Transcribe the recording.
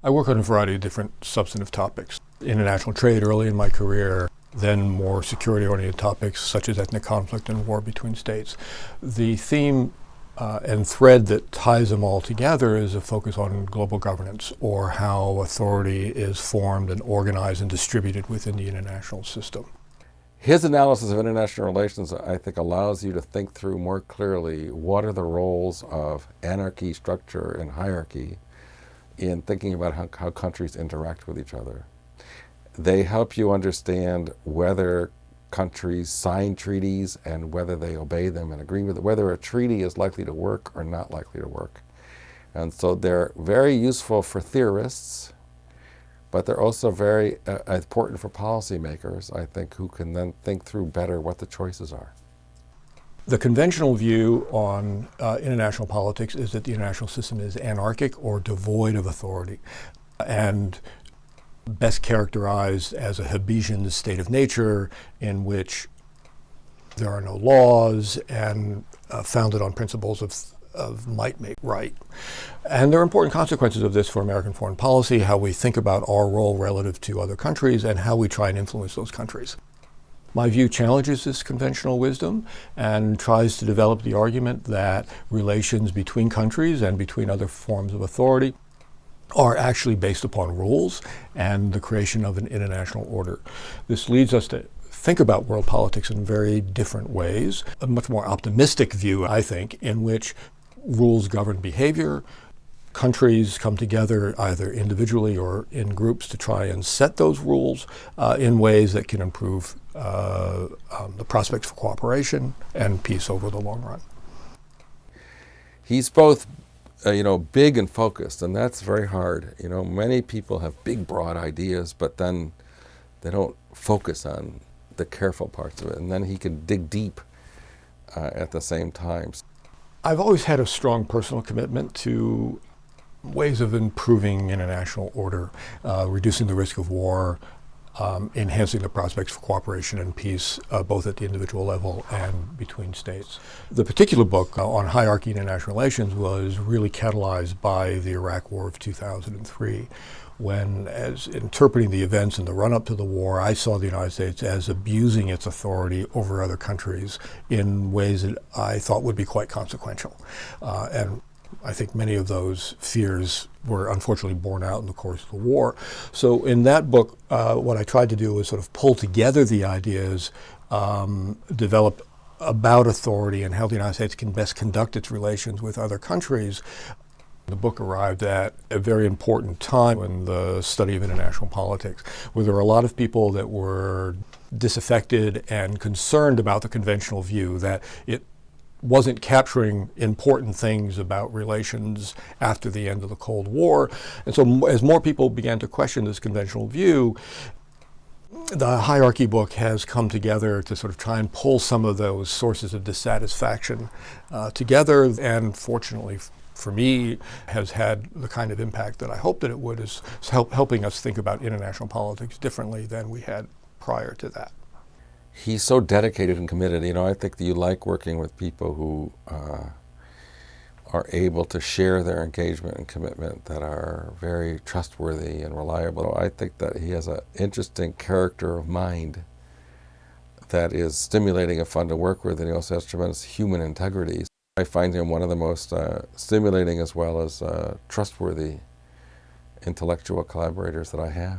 I work on a variety of different substantive topics. International trade early in my career, then more security-oriented topics such as ethnic conflict and war between states. The theme and thread that ties them all together is a focus on global governance, or how authority is formed and organized and distributed within the international system. His analysis of international relations, I think, allows you to think through more clearly what are the roles of anarchy, structure, and hierarchy in thinking about how countries interact with each other. They help you understand whether countries sign treaties and whether they obey them and agree with it, whether a treaty is likely to work or not likely to work. And so they're very useful for theorists, but they're also very important for policymakers, I think, who can then think through better what the choices are. The conventional view on international politics is that the international system is anarchic or devoid of authority, and best characterized as a Hobbesian state of nature in which there are no laws and founded on principles of might make right. And there are important consequences of this for American foreign policy, how we think about our role relative to other countries and how we try and influence those countries. My view challenges this conventional wisdom and tries to develop the argument that relations between countries and between other forms of authority are actually based upon rules and the creation of an international order. This leads us to think about world politics in very different ways. A much more optimistic view, I think, in which rules govern behavior. Countries come together either individually or in groups to try and set those rules in ways that can improve the prospects for cooperation and peace over the long run. He's both big and focused, and that's very hard. Many people have big, broad ideas, but then they don't focus on the careful parts of it, and then he can dig deep at the same time. I've always had a strong personal commitment to ways of improving international order, reducing the risk of war, enhancing the prospects for cooperation and peace, both at the individual level and between states. The particular book on hierarchy in international relations was really catalyzed by the Iraq War of 2003, when, as interpreting the events in the run-up to the war, I saw the United States as abusing its authority over other countries in ways that I thought would be quite consequential. And I think many of those fears were unfortunately borne out in the course of the war. So in that book, what I tried to do was sort of pull together the ideas, develop about authority and how the United States can best conduct its relations with other countries. The book arrived at a very important time in the study of international politics, where there were a lot of people that were disaffected and concerned about the conventional view that it wasn't capturing important things about relations after the end of the Cold War. And so as more people began to question this conventional view, the hierarchy book has come together to sort of try and pull some of those sources of dissatisfaction together, and fortunately for me has had the kind of impact that I hoped that it would, is helping us think about international politics differently than we had prior to that. He's so dedicated and committed. I think that you like working with people who are able to share their engagement and commitment, that are very trustworthy and reliable. I think that he has an interesting character of mind that is stimulating and fun to work with, and he also has tremendous human integrity. I find him one of the most stimulating as well as trustworthy intellectual collaborators that I have.